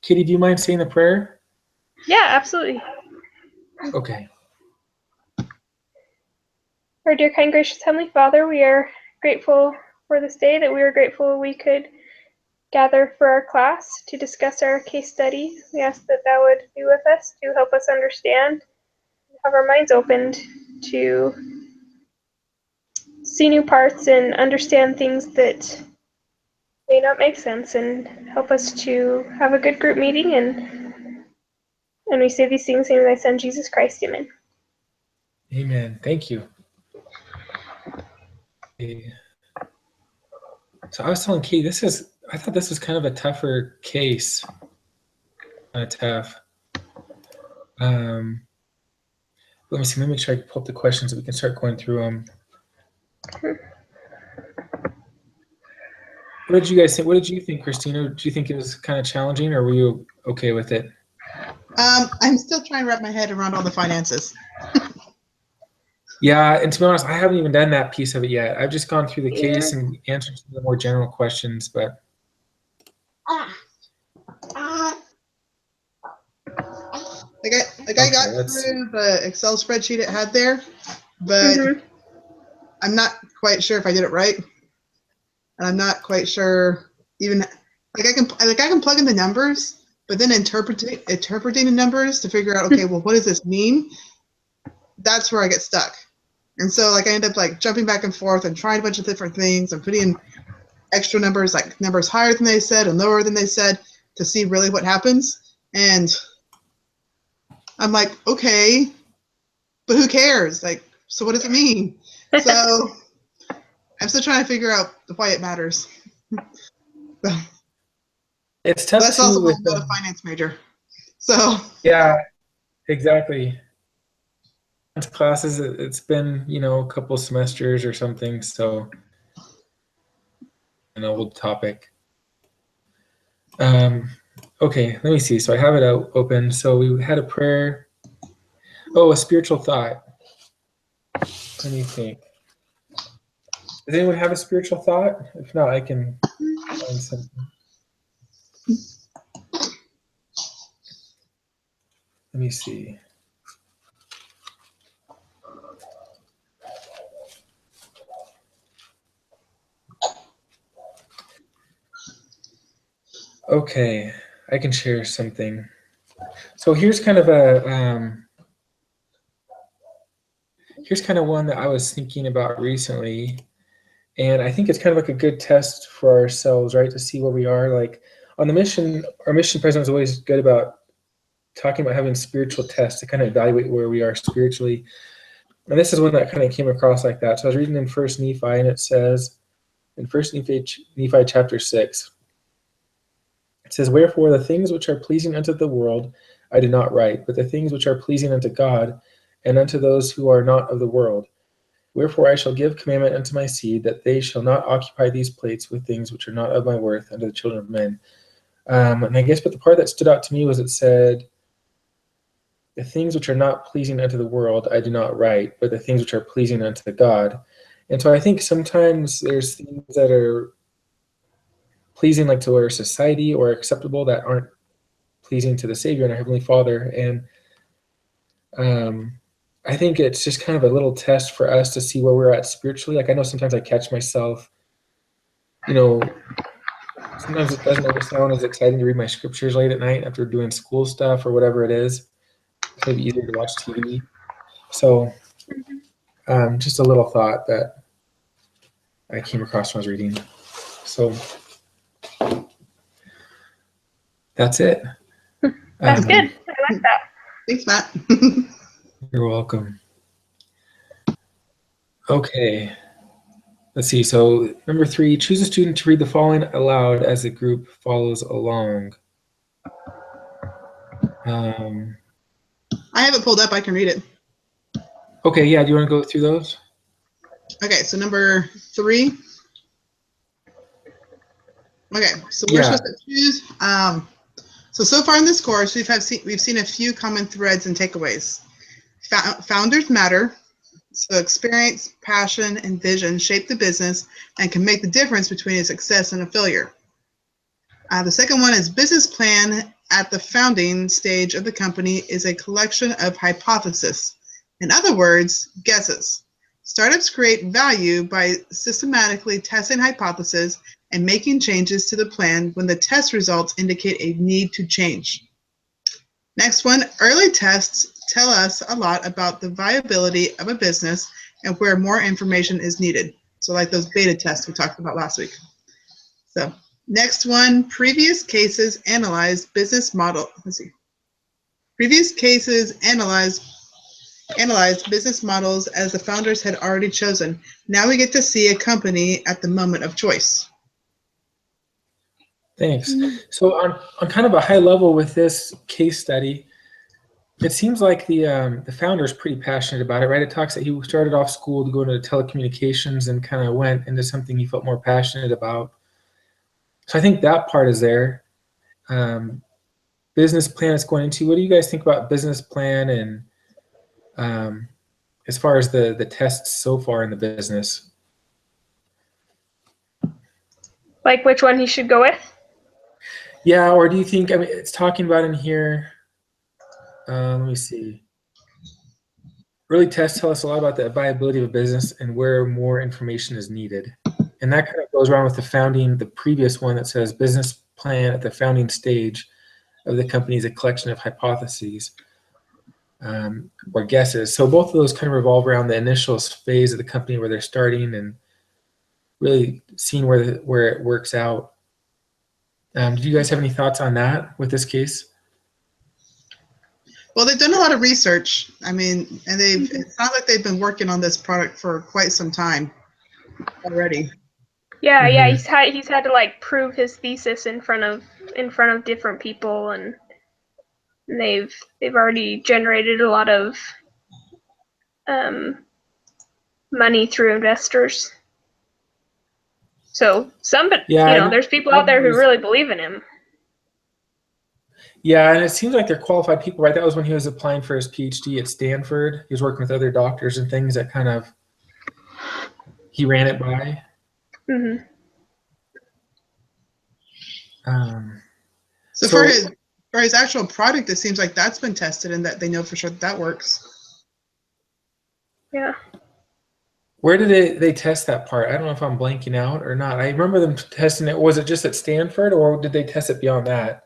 Katie, do you mind saying the prayer? Yeah, absolutely. Okay. Our dear, kind, gracious Heavenly Father, we are grateful for this day, that we are grateful we could gather for our class to discuss our case study. We ask that Thou would be with us to help us understand, have our minds opened to see new parts and understand things that may not make sense, and help us to have a good group meeting. And we say these things in Thy Son, Jesus Christ. Amen. Amen. Thank you. Okay. So I was telling Katie, I thought this was kind of a tougher case. Kind of tough. Let me see. Let me make sure I pull up the questions so we can start going through them. What did you guys think? What did you think, Christina? Did you think it was kind of challenging, or were you okay with it? I'm still trying to wrap my head around all the finances. Yeah, and to be honest, I haven't even done that piece of it yet. I've just gone through the case and answered some of the more general questions, but I got through the Excel spreadsheet it had there, but I'm not quite sure if I did it right, and I'm not quite sure even I can plug in the numbers, but then interpreting the numbers to figure out, okay, well, what does this mean? That's where I get stuck. And so I end up jumping back and forth and trying a bunch of different things and putting in extra numbers, like numbers higher than they said and lower than they said, to see really what happens. And I'm like, okay, but who cares? So what does it mean? So I'm still trying to figure out why it matters. It's tough that's too also with why I'm not a finance major. So yeah, exactly. Classes, it's been a couple semesters or something, so an old topic. Okay, let me see. So I have it open. So we had a prayer. Oh, a spiritual thought. Let me think. Does anyone have a spiritual thought? If not, I can find something. Let me see. Okay, I can share something. So here's kind of one that I was thinking about recently, and I think it's kind of like a good test for ourselves, right? To see where we are. Like on the mission, our mission president is always good about talking about having spiritual tests to kind of evaluate where we are spiritually. And this is one that kind of came across like that. So I was reading in 1 Nephi, and it says in 1 Nephi chapter 6, it says, "Wherefore the things which are pleasing unto the world I do not write, but the things which are pleasing unto God, and unto those who are not of the world. Wherefore I shall give commandment unto my seed, that they shall not occupy these plates with things which are not of my worth unto the children of men." And I guess, but the part that stood out to me was it said, "The things which are not pleasing unto the world I do not write, but the things which are pleasing unto God." And so I think sometimes there's things that are pleasing like to our society or acceptable that aren't pleasing to the Savior and our Heavenly Father. And I think it's just kind of a little test for us to see where we're at spiritually. Like I know sometimes I catch myself, sometimes it doesn't always sound as exciting to read my scriptures late at night after doing school stuff or whatever it is. It's maybe easier to watch TV. So just a little thought that I came across when I was reading. So that's it. That's good. I like that. Thanks, Matt. You're welcome. Okay. Let's see. So number 3, choose a student to read the following aloud as the group follows along. I have it pulled up. I can read it. Okay. Yeah. Do you want to go through those? Okay. So number 3. Okay. So we're supposed to choose. So far in this course, we've seen a few common threads and takeaways. Founders matter. So experience, passion, and vision shape the business and can make the difference between a success and a failure. The second one is business plan at the founding stage of the company is a collection of hypotheses. In other words, guesses. Startups create value by systematically testing hypotheses and making changes to the plan when the test results indicate a need to change. Next one, early tests tell us a lot about the viability of a business and where more information is needed. So like those beta tests we talked about last week. So next one, previous cases analyze business model. Let's see. Previous cases analyzed business models as the founders had already chosen. Now we get to see a company at the moment of choice. Thanks. So on kind of a high level with this case study, it seems like the founder is pretty passionate about it, right? It talks that he started off school to go into telecommunications and kind of went into something he felt more passionate about. So I think that part is there. Business plan it's going into. What do you guys think about business plan and as far as the tests so far in the business? Like which one he should go with? Yeah, or do you think, I mean, it's talking about in here, let me see. Early tests tell us a lot about the viability of a business and where more information is needed. And that kind of goes around with the previous one that says business plan at the founding stage of the company is a collection of hypotheses or guesses. So both of those kind of revolve around the initial phase of the company where they're starting and really seeing where it works out. Do you guys have any thoughts on that with this case? Well, they've done a lot of research. I mean, and it sounds like they've been working on this product for quite some time already. Yeah, yeah, he's had to like prove his thesis in front of different people, and they've already generated a lot of money through investors. So there's people out there who really believe in him. Yeah, and it seems like they're qualified people, right? That was when he was applying for his PhD at Stanford. He was working with other doctors and things that kind of he ran it by. Mm-hmm. So for his actual product, it seems like that's been tested and that they know for sure that works. Yeah. Where did they test that part? I don't know if I'm blanking out or not. I remember them testing it. Was it just at Stanford or did they test it beyond that?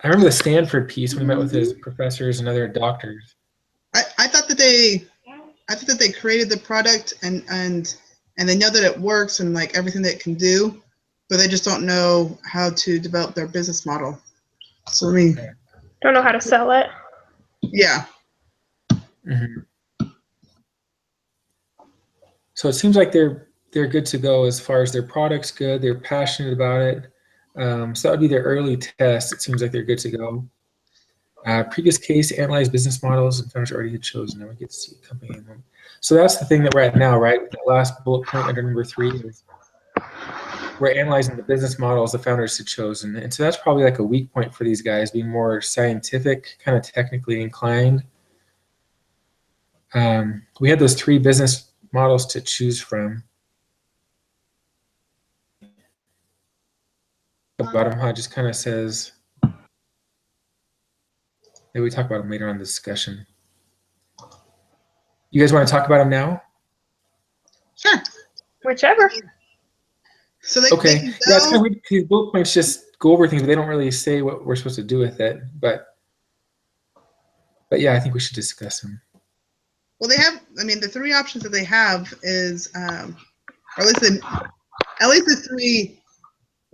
I remember the Stanford piece when we met with his professors and other doctors. I thought that they created the product and they know that it works and like everything that it can do, but they just don't know how to develop their business model. So don't know how to sell it. Yeah. Mm-hmm. So it seems like they're good to go as far as their product's good. They're passionate about it. So that would be their early test. It seems like they're good to go. Previous case, analyze business models and founders already had chosen. Now we get to see a company. So that's the thing that we're at now, right? The last bullet point under number 3 is we're analyzing the business models the founders had chosen. And so that's probably like a weak point for these guys, being more scientific, kind of technically inclined. We had those 3 business models to choose from. The bottom just kind of says, maybe we talk about them later on in the discussion. You guys want to talk about them now? Sure. Whichever. So they okay. Yeah, it's kind of weird because these bullet points just go over things, but they don't really say what we're supposed to do with it. But yeah, I think we should discuss them. Well, the 3 options that they have is, or at least the 3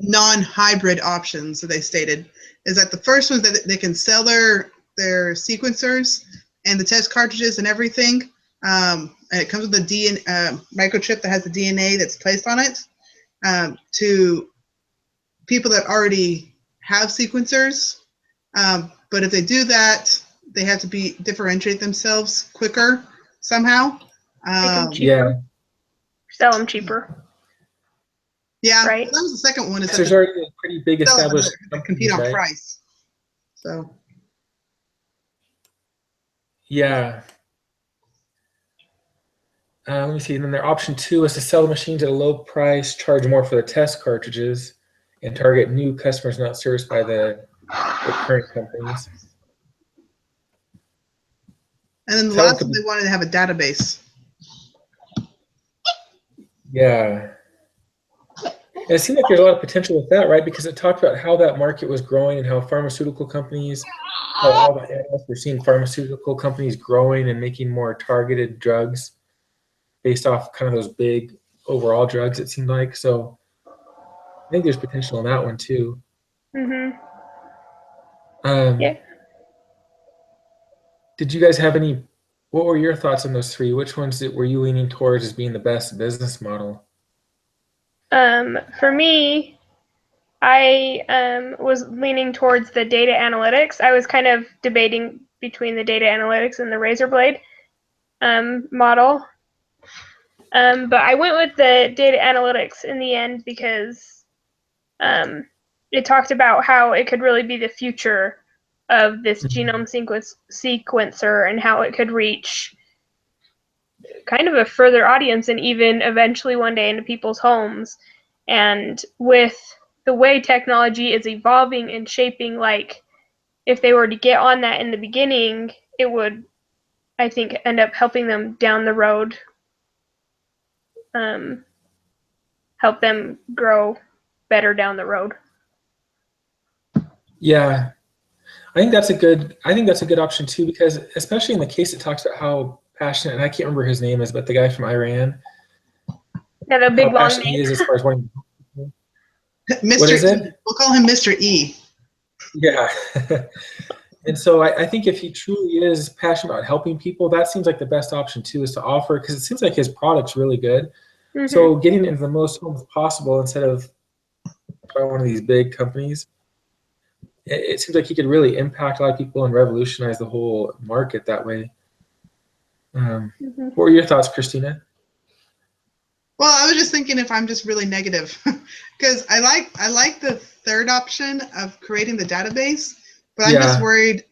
non-hybrid options that they stated is that the first one is that they can sell their sequencers and the test cartridges and everything. And it comes with a DNA microchip that has the DNA that's placed on it to people that already have sequencers. But if they do that, they have to differentiate themselves quicker somehow. Yeah. Sell them cheaper. Yeah, right. That was the second one. There's already a pretty big established compete on price. So. Yeah. Let me see. And then their option 2 is to sell the machines at a low price, charge more for the test cartridges, and target new customers not serviced by the current companies. And then the Tell last them one, to- they wanted to have a database. Yeah. And it seemed like there's a lot of potential with that, right? Because it talked about how that market was growing and how pharmaceutical companies, all the analysts were seeing pharmaceutical companies growing and making more targeted drugs based off kind of those big overall drugs, it seemed like. So I think there's potential in that one too. Mhm. Um, Yeah. Did you guys have any, what were your thoughts on those three? Which ones were you leaning towards as being the best business model? For me, I was leaning towards the data analytics. I was kind of debating between the data analytics and the razor blade model. But I went with the data analytics in the end because it talked about how it could really be the future of this genome sequencer and how it could reach kind of a further audience and even eventually one day into people's homes. And with the way technology is evolving and shaping, like if they were to get on that in the beginning, it would, I think, end up helping them down the road, help them grow better down the road. Yeah, I think that's a good option too, because especially in the case it talks about how passionate, and I can't remember his name is, but the guy from Iran, Yeah, the how big long passionate he name. is as far as wanting. Mr. What is E. it? We'll call him Mr. E. Yeah. And so I think if he truly is passionate about helping people, that seems like the best option too, is to offer, because it seems like his product's really good. Mhm. So getting into the most homes possible instead of by one of these big companies, it seems like he could really impact a lot of people and revolutionize the whole market that way. What were your thoughts, Christina? Well, I was just thinking if I'm just really negative, because I like the third option of creating the database, but I'm just Yeah. worried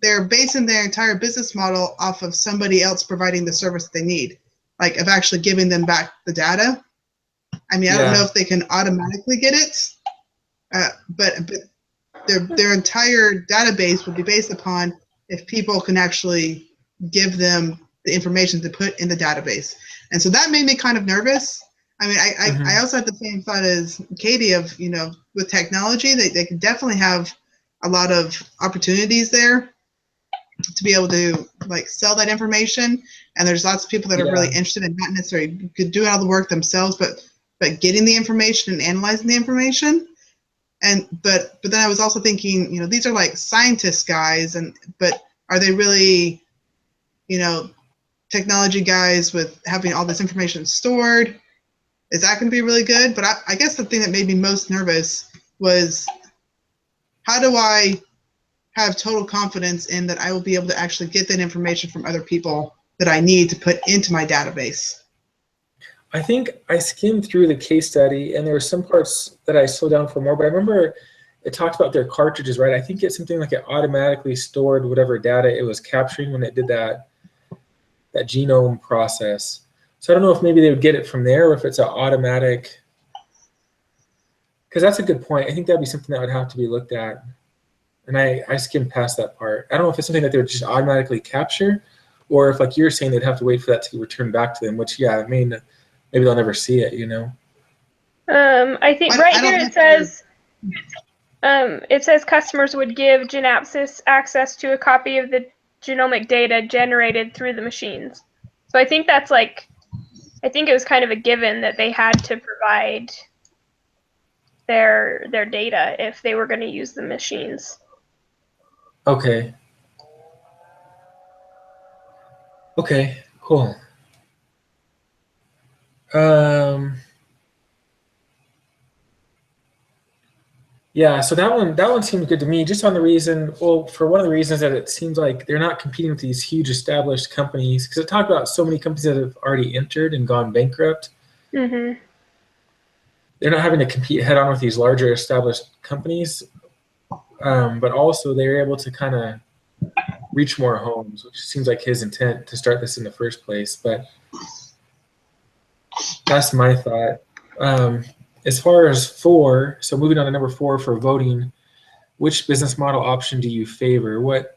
they're basing their entire business model off of somebody else providing the service they need, like of actually giving them back the data. I mean, I don't know Yeah. if they can automatically get it, but their entire database would be based upon if people can actually give them the information to put in the database. And so that made me kind of nervous. I mean, I also had the same thought as Katie of, with technology, they could definitely have a lot of opportunities there to be able to like sell that information. And there's lots of people that are really interested in not necessarily could do all the work themselves, but getting the information and analyzing the information. And but then I was also thinking, these are like scientist guys, but are they really, technology guys with having all this information stored? Is that going to be really good? But I guess the thing that made me most nervous was, how do I have total confidence in that I will be able to actually get that information from other people that I need to put into my database? I think I skimmed through the case study, and there were some parts that I slowed down for more, but I remember it talked about their cartridges, right? I think it's something like it automatically stored whatever data it was capturing when it did that genome process. So I don't know if maybe they would get it from there, or if it's an automatic, because that's a good point. I think that'd be something that would have to be looked at. And I skimmed past that part. I don't know if it's something that they would just automatically capture, or if, like you're saying, they'd have to wait for that to return back to them, which, yeah, I mean, maybe they'll never see it, I think right here it says customers would give GenapSys access to a copy of the genomic data generated through the machines. So I think that's I think it was kind of a given that they had to provide their data if they were going to use the machines. Okay. Okay, cool. Yeah, so that one seemed good to me, just on the reason, well, for one of the reasons that it seems like they're not competing with these huge established companies, because it talked about so many companies that have already entered and gone bankrupt. Mm-hmm. They're not having to compete head on with these larger established companies, but also they're able to kind of reach more homes, which seems like his intent to start this in the first place. But that's my thought. as far as 4, so moving on to number 4 for voting, which business model option do you favor? Which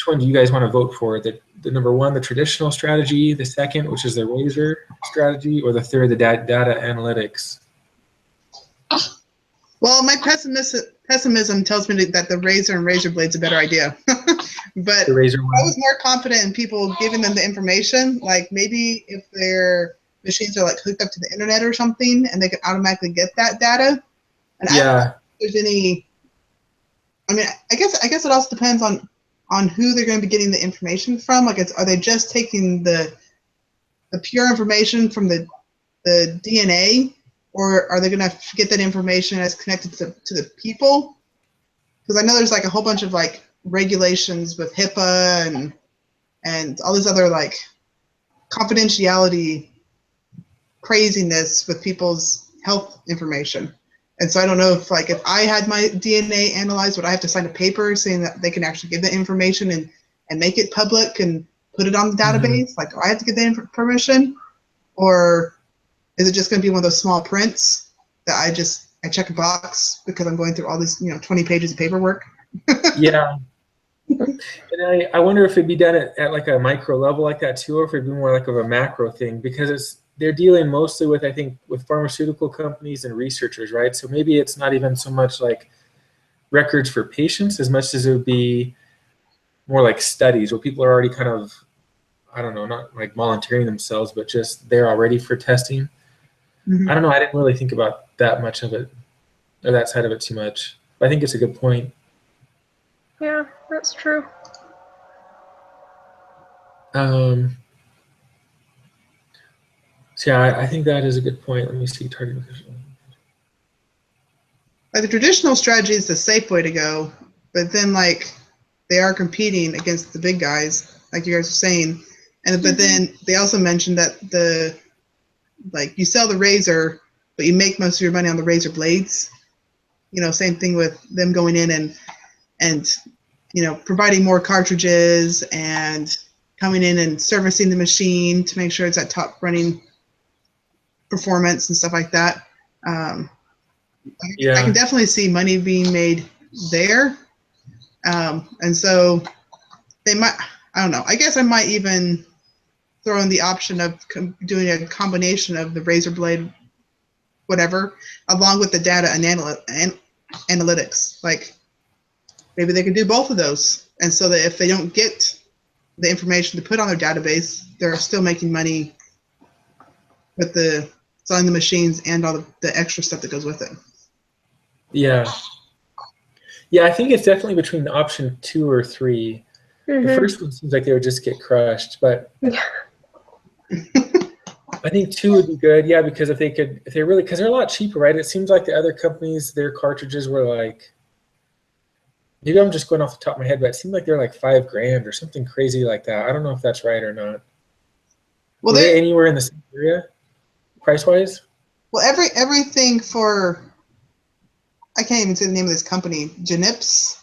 one do you guys want to vote for? The number 1, the traditional strategy, the second, which is the razor strategy, or the third, the data analytics? Well, my pessimism tells me that the razor and razor blade's a better idea. But The razor I one. was more confident in people giving them the information. Like maybe if their machines are like hooked up to the internet or something, and they can automatically get that data. And I don't know if there's any. I mean, I guess it also depends on who they're going to be getting the information from. Like, are they just taking the pure information from the DNA, or are they going to get that information as connected to the people? Because I know there's like a whole bunch of like regulations with HIPAA and all this other like confidentiality craziness with people's health information. And so I don't know if I had my DNA analyzed, would I have to sign a paper saying that they can actually give the information and make it public and put it on the database? Like, do I have to get the permission? Or is it just going to be one of those small prints that I check a box because I'm going through all these 20 pages of paperwork? Yeah. And I wonder if it'd be done at like a micro level like that too, or if it'd be more like of a macro thing, because they're dealing mostly with, I think, with pharmaceutical companies and researchers, right? So maybe it's not even so much like records for patients as much as it would be more like studies where people are already kind of, I don't know, not like volunteering themselves, but just they're already for testing. Mm-hmm. I don't know. I didn't really think about that much of it, or that side of it too much. But I think it's a good point. Yeah, that's true. So yeah, I think that is a good point. Let me see. Like the traditional strategy is the safe way to go, but then like they are competing against the big guys, like you guys were saying, but then they also mentioned that you sell the razor, but you make most of your money on the razor blades. Same thing with them going in and providing more cartridges and coming in and servicing the machine to make sure it's at top running performance and stuff like that. I can definitely see money being made there. And so they might, I don't know, I guess I might even throw in the option of doing a combination of the razor blade, whatever, along with the data and analytics. Like maybe they could do both of those. And so that if they don't get the information to put on their database, they're still making money with the selling the machines and all the extra stuff that goes with it. Yeah. Yeah, I think it's definitely between option 2 or 3. The first one seems like they would just get crushed, but I think 2 would be good. Yeah, because if they're really, because they're a lot cheaper, right? It seems like the other companies, their cartridges were like, maybe I'm just going off the top of my head, but it seemed like they're like $5,000 or something crazy like that. I don't know if that's right or not. Well, were they anywhere in the same area, price-wise? Well, everything for, I can't even say the name of this company, GenapSys?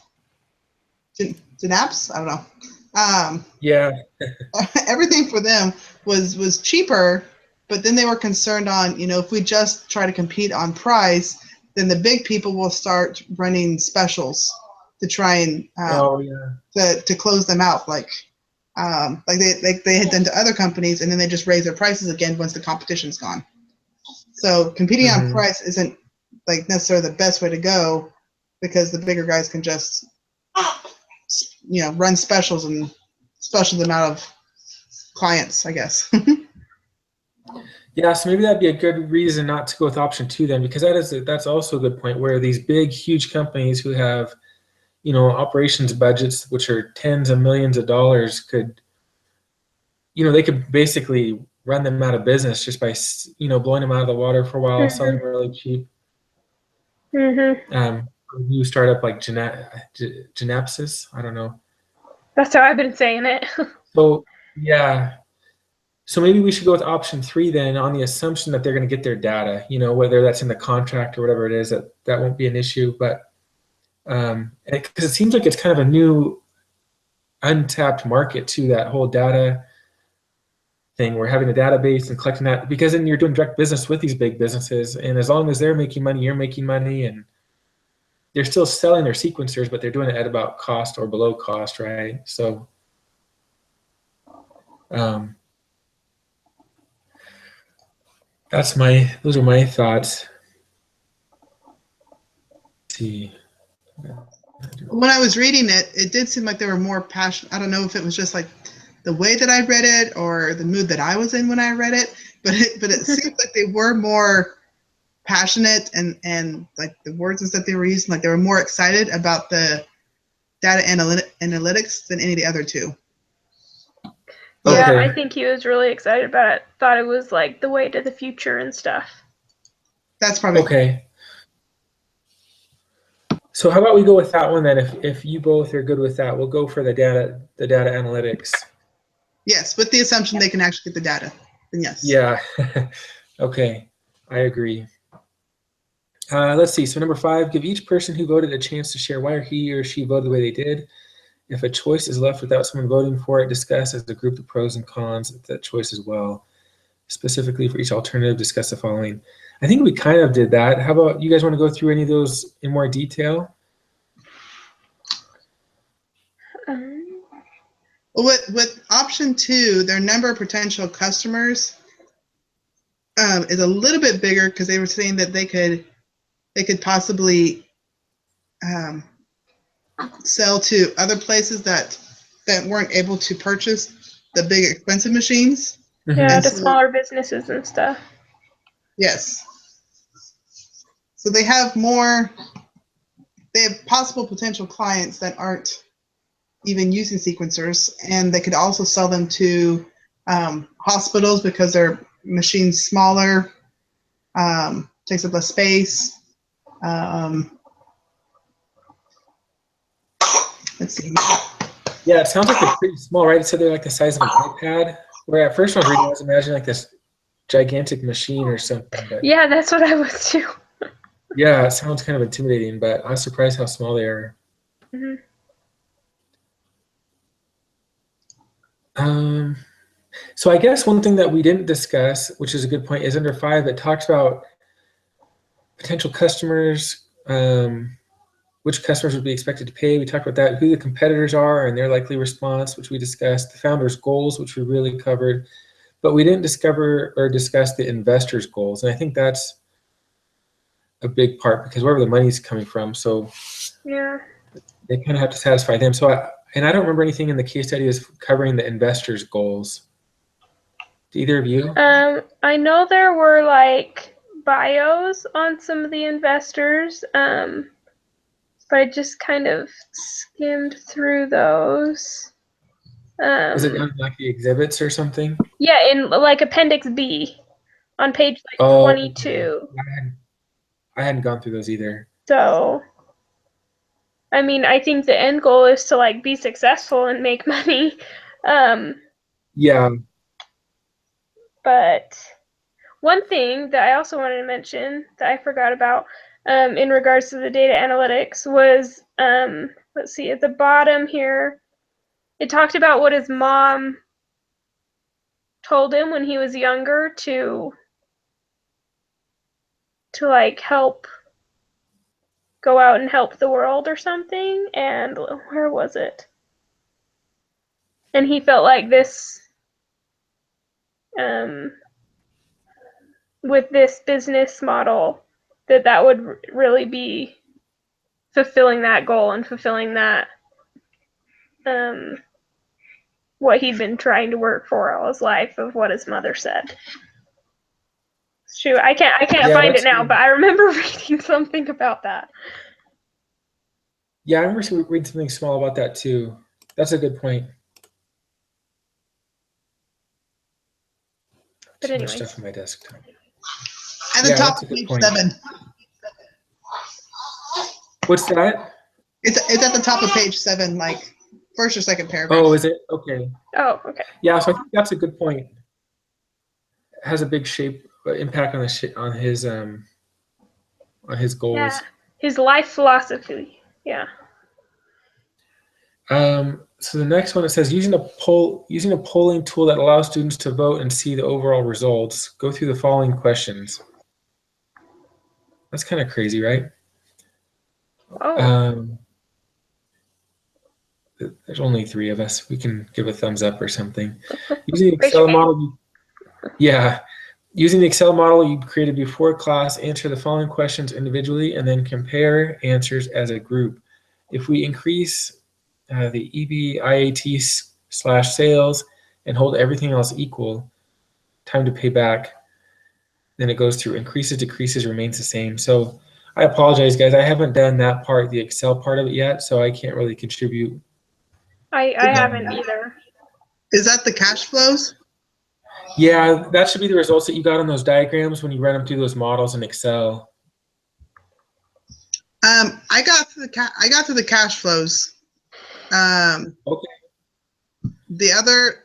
I don't know. Yeah. Everything for them was cheaper, but then they were concerned on, if we just try to compete on price, then the big people will start running specials to try and to close them out, like they had done to other companies, and then they just raise their prices again once the competition's gone. So competing on price isn't like necessarily the best way to go, because the bigger guys can just run specials and special them out of clients, I guess. Yeah, so maybe that'd be a good reason not to go with option 2 then, because that's also a good point where these big, huge companies who have, operations budgets which are tens of millions of dollars could, they could basically run them out of business just by, blowing them out of the water for a while, selling them really cheap. A new startup like GenapSys, I don't know. That's how I've been saying it. So yeah. So maybe we should go with option 3 then, on the assumption that they're going to get their data, whether that's in the contract or whatever it is, that won't be an issue. But because it seems like it's kind of a new untapped market too, that whole data thing. We're having a database and collecting that, because then you're doing direct business with these big businesses, and as long as they're making money, you're making money, and they're still selling their sequencers, but they're doing it at about cost or below cost, right? So those are my thoughts. Let's see. When I was reading it, it did seem like they were more passionate. I don't know if it was just like the way that I read it or the mood that I was in when I read it, but it seemed like they were more passionate and like the words that they were using, like they were more excited about the data analytics than any of the other two. Yeah, Okay. I think he was really excited about it. Thought it was like the way to the future and stuff. That's probably okay. So how about we go with that one then? If you both are good with that, we'll go for the data analytics. Yes, with the assumption they can actually get the data. Then yes. Yeah. Okay, I agree. Let's see. So number 5, give each person who voted a chance to share why he or she voted the way they did. If a choice is left without someone voting for it, discuss as a group the pros and cons of that choice as well. Specifically for each alternative, discuss the following. I think we kind of did that. How about you guys want to go through any of those in more detail? Well, with option 2, their number of potential customers is a little bit bigger because they were saying that they could possibly sell to other places that weren't able to purchase the big expensive machines. Yeah, And to so, smaller businesses and stuff. yes. So they have possible potential clients that aren't even using sequencers, and they could also sell them to hospitals because their machine's smaller, takes up less space. Let's see. Yeah, it sounds like they're pretty small, right? So they're like the size of an iPad. Where at first when I was reading, I was imagining like this gigantic machine or something. But yeah, that's what I was too. yeah, it sounds kind of intimidating, but I was surprised how small they are. Mm-hmm. So I guess one thing that we didn't discuss, which is a good point, is under 5, it talks about potential customers, which customers would be expected to pay. We talked about that, who the competitors are and their likely response, which we discussed, the founder's goals, which we really covered, but we didn't discuss the investor's goals. And I think that's a big part because wherever the money's coming from, so yeah, they kind of have to satisfy them. So I don't remember anything in the case study as covering the investor's goals. Do either of you? I know there were like bios on some of the investors, but I just kind of skimmed through those. Was it on like the exhibits or something? Yeah, in like Appendix B on page like 22. I hadn't gone through those either. So, I mean, I think the end goal is to like be successful and make money. Yeah. But one thing that I also wanted to mention that I forgot about in regards to the data analytics was, let's see, at the bottom here, it talked about what his mom told him when he was younger to like help go out and help the world or something. And where was it? And he felt like this, with this business model, that would really be fulfilling that goal and fulfilling that, what he'd been trying to work for all his life of what his mother said. Shoot, I can't find it now, but I remember reading something about that. Yeah, I remember reading something small about that too. That's a good point. But Too much anyways. stuff on my desktop. At the top of page 7. What's that? It's at the top of page 7, like first or second paragraph. Oh, is it? Okay. Oh, okay. Yeah, so I think that's a good point. It has a big impact on his goals. Yeah, his life philosophy. Yeah. So the next one, it says using a polling tool that allows students to vote and see the overall results. Go through the following questions. That's kind of crazy, right? Oh. There's only 3 of us. We can give a thumbs up or something. Using the Raise your Excel hand. model, yeah. Using the Excel model you created before class, answer the following questions individually and then compare answers as a group. If we increase the EBIAT/sales and hold everything else equal, time to pay back, then it goes through increases, decreases, remains the same. So I apologize, guys. I haven't done that part, the Excel part of it yet, so I can't really contribute. I haven't either. Is that the cash flows? Yeah, that should be the results that you got on those diagrams when you run them through those models in Excel. I got to the cash flows. Okay. The other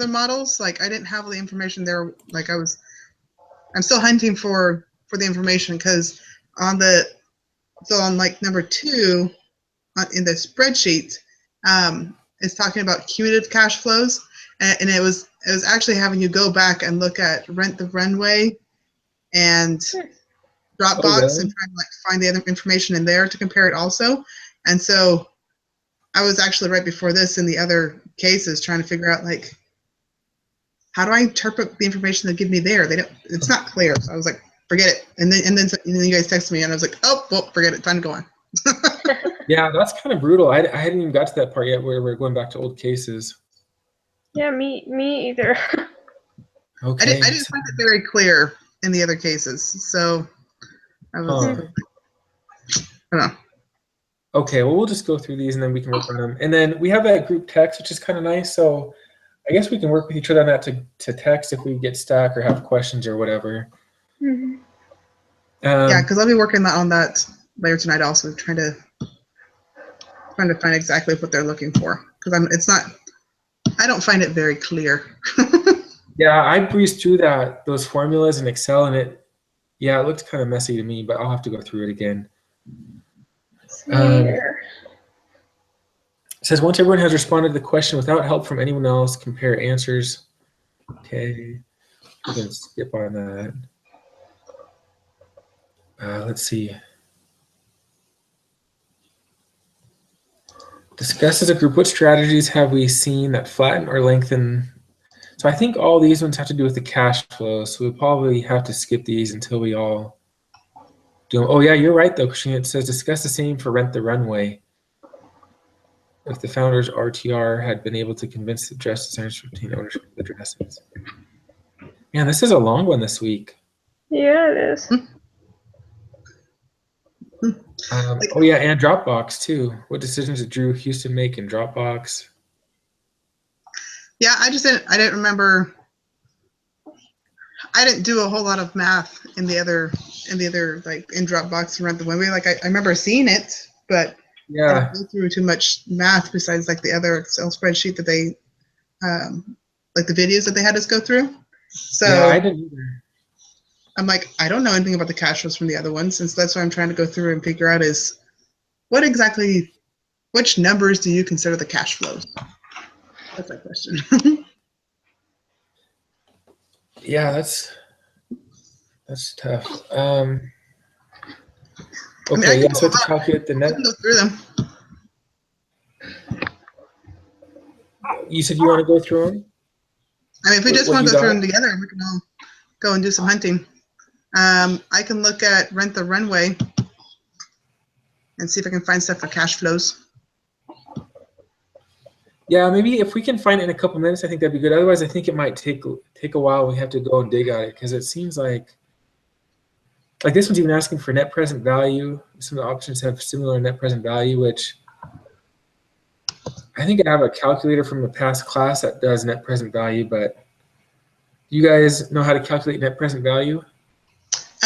models, like I didn't have all the information there. Like I'm still hunting for the information because on like number 2 in the spreadsheet, it's talking about cumulative cash flows, and it was actually having you go back and look at Rent the Runway and Dropbox and try to like find the other information in there to compare it also. And so I was actually right before this in the other cases trying to figure out like, how do I interpret the information they give me there? It's not clear. So I was like, forget it. And then you guys texted me and I was like, oh, well, forget it. Time to go on. Yeah, that's kind of brutal. I hadn't even got to that part yet where we're going back to old cases. Yeah, me either. Okay. I didn't find it very clear in the other cases. So I was, I don't know. Okay, well, we'll just go through these and then we can work on them. And then we have that group text, which is kind of nice. So I guess we can work with each other on that to text if we get stuck or have questions or whatever. Mm-hmm. Yeah, because I'll be working on that later tonight also, trying to find exactly what they're looking for. Because I don't find it very clear. Yeah, I breezed through those formulas in Excel and it looked kind of messy to me, but I'll have to go through it again. It says once everyone has responded to the question without help from anyone else, compare answers. Okay, we can skip on that. Let's see. Discuss as a group, what strategies have we seen that flatten or lengthen? So I think all these ones have to do with the cash flow. So we'll probably have to skip these until we all do them. Oh yeah, you're right though, Christine. It says discuss the same for Rent the Runway. If the founders RTR had been able to convince the dress designers to obtain ownership of the dresses. Man, this is a long one this week. Yeah, it is. Oh yeah, and Dropbox too. What decisions did Drew Houston make in Dropbox? Yeah, I didn't remember. I didn't do a whole lot of math in the other like in Dropbox and Rent the Runway. Like I remember seeing it, but I didn't go through too much math besides like the other Excel spreadsheet that they like the videos that they had us go through. So yeah, I didn't either. I'm like, I don't know anything about the cash flows from the other ones, and so that's what I'm trying to go through and figure out is which numbers do you consider the cash flows? That's my question. Yeah, that's tough. Okay, yeah, so to calculate the net. I can go through them. You said you want to go through them? I mean, if we just want to go through them together, we can all go and do some hunting. I can look at Rent the Runway and see if I can find stuff for cash flows. Yeah, maybe if we can find it in a couple minutes, I think that'd be good. Otherwise, I think it might take a while. We have to go and dig at it because it seems like this one's even asking for net present value. Some of the options have similar net present value, which I think I have a calculator from a past class that does net present value, but you guys know how to calculate net present value?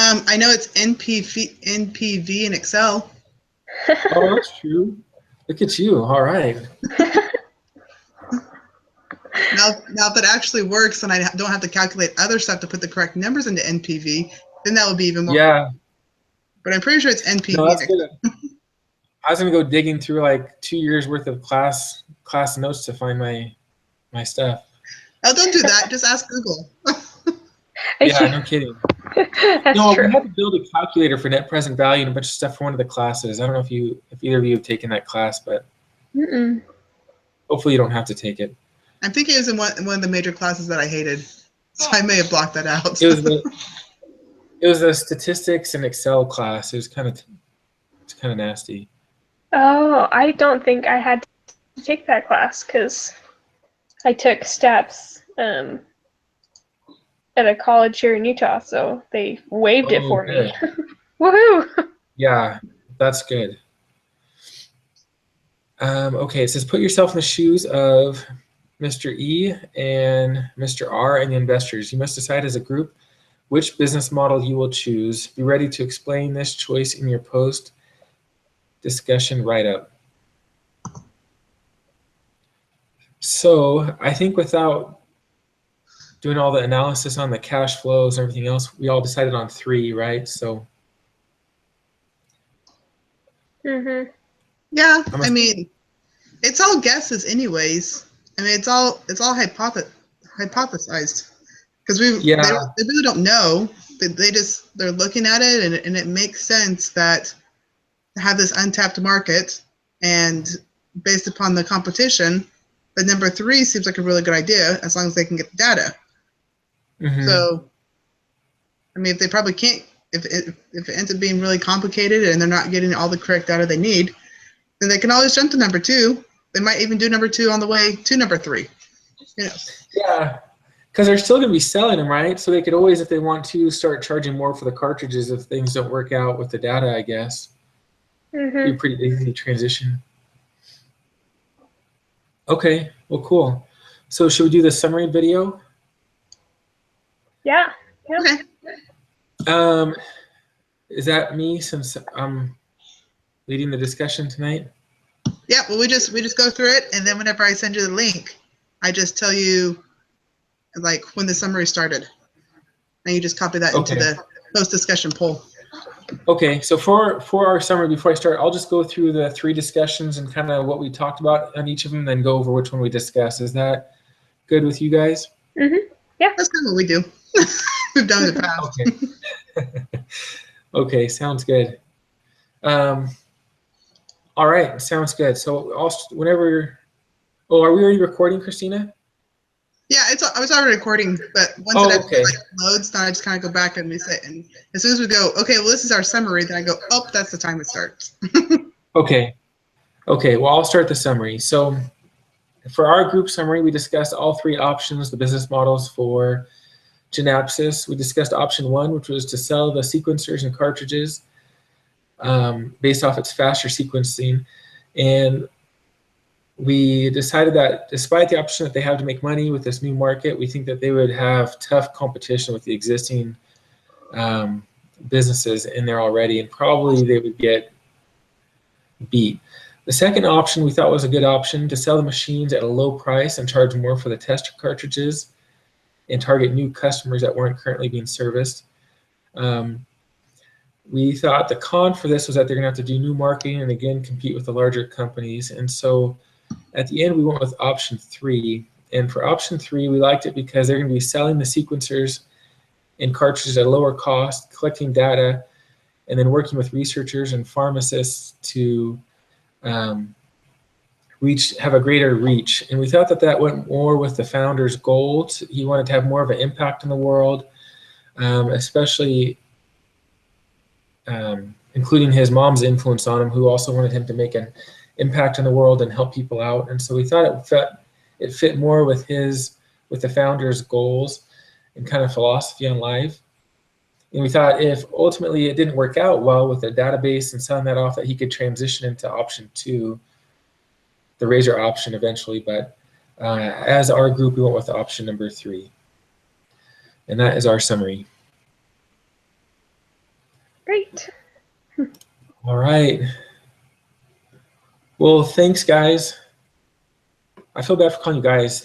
I know it's NPV in Excel. Oh, that's true. Look at you. All right. Now, if it actually works and I don't have to calculate other stuff to put the correct numbers into NPV, then that would be even more. Yeah. But I'm pretty sure it's NPV. No, that's good. I was gonna go digging through like 2 years worth of class notes to find my stuff. Oh, don't do that. Just ask Google. Yeah, no kidding. That's No, true. we had to build a calculator for net present value and a bunch of stuff for one of the classes. I don't know if either of you have taken that class, but Mm-mm. hopefully you don't have to take it. I'm thinking it was in one of the major classes that I hated, so I may have blocked that out. It was a statistics and Excel class. It's kind of nasty. Oh, I don't think I had to take that class because I took stats at a college here in Utah, so they waived it for me. Woohoo! Yeah, that's good. Okay, it says put yourself in the shoes of Mr. E and Mr. R and the investors. You must decide as a group which business model you will choose. Be ready to explain this choice in your post-discussion write-up. So I think without doing all the analysis on the cash flows and everything else, we all decided on 3, right? So. Mm-hmm. Yeah, I mean, it's all guesses anyways. I mean, it's all hypothesized because they really don't know. They're looking at it and it makes sense that to have this untapped market and based upon the competition, the number 3 seems like a really good idea as long as they can get the data. Mm-hmm. So, I mean, if they probably can't, if it ends up being really complicated and they're not getting all the correct data they need, then they can always jump to number 2. They might even do number 2 on the way to number 3. You know. Yeah, because they're still going to be selling them, right? So they could always, if they want to, start charging more for the cartridges if things don't work out with the data, I guess. Mm-hmm. Be a pretty easy transition. Okay, well, cool. So should we do the summary video? Yeah. Okay. Is that me since I'm leading the discussion tonight? Yeah, well, we just go through it, and then whenever I send you the link, I just tell you like when the summary started, and you just copy that into the post-discussion poll. Okay, so for our summary, before I start, I'll just go through the 3 discussions and kind of what we talked about on each of them, then go over which one we discussed. Is that good with you guys? Mm-hmm. Yeah. That's kind of what we do. We've done it in the past. Okay. Okay, sounds good. All right, sounds good. So whenever, are we already recording, Christina? Yeah, I was already recording, but once it loads, then I just kind of go back and we say, and as soon as we go, okay, well, this is our summary, then I go, oh, that's the time it starts. Okay, well, I'll start the summary. So for our group summary, we discussed all 3 options, the business models for GenapSys. We discussed option 1, which was to sell the sequencers and cartridges based off its faster sequencing. And we decided that despite the option that they have to make money with this new market, we think that they would have tough competition with the existing businesses in there already, and probably they would get beat. The second option we thought was a good option, to sell the machines at a low price and charge more for the tester cartridges and target new customers that weren't currently being serviced. We thought the con for this was that they're going to have to do new marketing and again compete with the larger companies. And so at the end, we went with option 3. And for option 3, we liked it because they're going to be selling the sequencers and cartridges at a lower cost, collecting data, and then working with researchers and pharmacists to have a greater reach. And we thought that went more with the founder's goals. He wanted to have more of an impact in the world, especially including his mom's influence on him, who also wanted him to make an impact in the world and help people out. And so we thought it fit more with the founder's goals and kind of philosophy on life. And we thought if ultimately it didn't work out well with the database and selling that off, that he could transition into option 2, the razor option eventually. But as our group, we went with option number 3. And that is our summary. Great. All right. Well, thanks, guys. I feel bad for calling you guys.